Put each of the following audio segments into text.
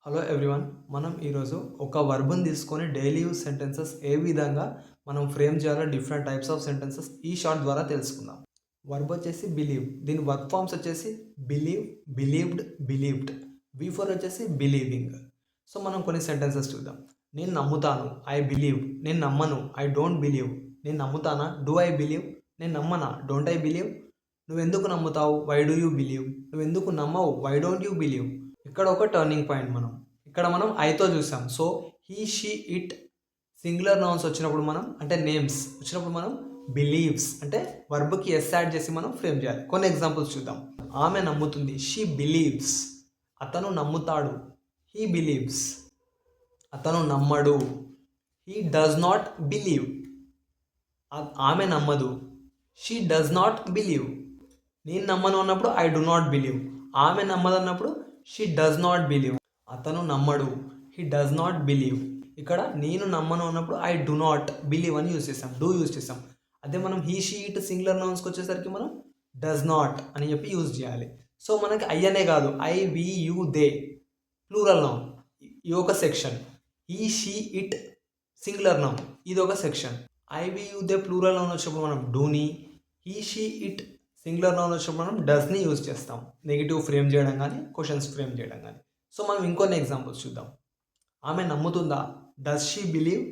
Hello everyone. మనం ఈరోజు ఒక వర్బ్ని తీసుకొని డైలీ యూజ్ సెంటెన్సెస్ ఏ విధంగా మనం ఫ్రేమ్ చేయాలో డిఫరెంట్ టైప్స్ ఆఫ్ సెంటెన్సెస్ ఈ షార్ట్ ద్వారా తెలుసుకుందాం. వర్బ్ వచ్చేసి బిలీవ్. దీని వర్క్ ఫార్మ్స్ వచ్చేసి బిలీవ్, బిలీవ్డ్, బిలీవ్డ్. బిఫోర్ వచ్చేసి బిలీవింగ్. సో మనం కొన్ని సెంటెన్సెస్ చూద్దాం. నేను నమ్ముతాను, ఐ బిలీవ్. నేను నమ్మను, ఐ డోంట్ బిలీవ్. నేను నమ్ముతానా, డూ ఐ బిలీవ్. నేను నమ్మనా, డోంట్ ఐ బిలీవ్. నువ్వెందుకు నమ్ముతావు, వై డూ యూ బిలీవ్. నువ్వెందుకు నమ్మవు, వై డోంట్ యూ బిలీవ్. ఇక్కడ ఒక టర్నింగ్ పాయింట్. ఇక్కడ మనం ఐతో చూసాం. So he, she, it singular nouns వచ్చినప్పుడు మనం అంటే నేమ్స్ వచ్చినప్పుడు మనం బిలీవ్స్ అంటే వర్బ్కి ఎస్ యాడ్ చేసి మనం ఫ్రేమ్ చేయాలి. కొన్ని ఎగ్జాంపుల్స్ చూద్దాం. ఆమె నమ్ముతుంది, షీ బిలీవ్స్. అతను నమ్ముతాడు, హీ బిలీవ్స్. అతను నమ్మడు, హీ డస్ నాట్ బిలీవ్. ఆమె నమ్మదు, షీ డస్ నాట్ బిలీవ్. నేను నమ్మను అన్నప్పుడు ఐ డు నాట్ బిలీవ్. ఆమె నమ్మదు అన్నప్పుడు షీ డస్ నాట్ బిలీవ్. అతను నమ్మడు, హీ డస్ నాట్ బిలీవ్. ఇక్కడ నేను నమ్మను అన్నప్పుడు ఐ డు నాట్ బిలీవ్ అని యూజ్ చేస్తాం, డూ యూజ్ చేస్తాం. అదే మనం హీ, షీ, ఇట్ సింగులర్ నౌన్స్కి వచ్చేసరికి మనం డస్ నాట్ అని చెప్పి యూజ్ చేయాలి. సో మనకి ఐ అనే కాదు, I, we, you, they plural noun ఈ ఒక section. He, she, it singular noun ఇది ఒక section. I, we, you, they plural noun వచ్చినప్పుడు మనం డూని, he, she, it singular noun వచ్చినప్పుడు మనం డస్ని యూజ్ చేస్తాం నెగిటివ్ ఫ్రేమ్ చేయడం కానీ క్వశ్చన్స్ ఫ్రేమ్ చేయడం కానీ. సో మనం ఇంకొన్ని ఎగ్జాంపుల్స్ చూద్దాం. ఆమె నమ్ముతుందా, డస్ షీ బిలీవ్.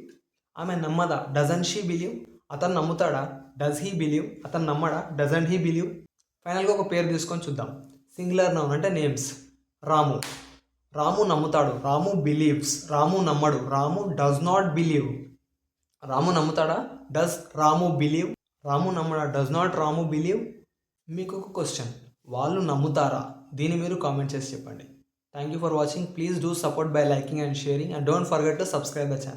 ఆమె నమ్మదా, డజన్ షీ బిలీవ్. అతను నమ్ముతాడా, డస్ హీ బిలీవ్. అతను నమ్మడా, డజంట్ హీ బిలీవ్. ఫైనల్గా ఒక పేరు తీసుకొని చూద్దాం. సింగులర్ నౌన్ అంటే నేమ్స్. రాము. రాము నమ్ముతాడు, రాము బిలీవ్స్. రాము నమ్మడు, Ramu does not believe. Ramu నమ్ముతాడా, డస్ రాము బిలీవ్. రాము నమ్మడా, డస్ నాట్ రాము బిలీవ్. మీకు ఒక క్వశ్చన్, వాళ్ళు నమ్ముతారా? దీన్ని మీరు కామెంట్ చేసి చెప్పండి. Thank you for watching. Please do support by liking and sharing, and don't forget to subscribe the channel.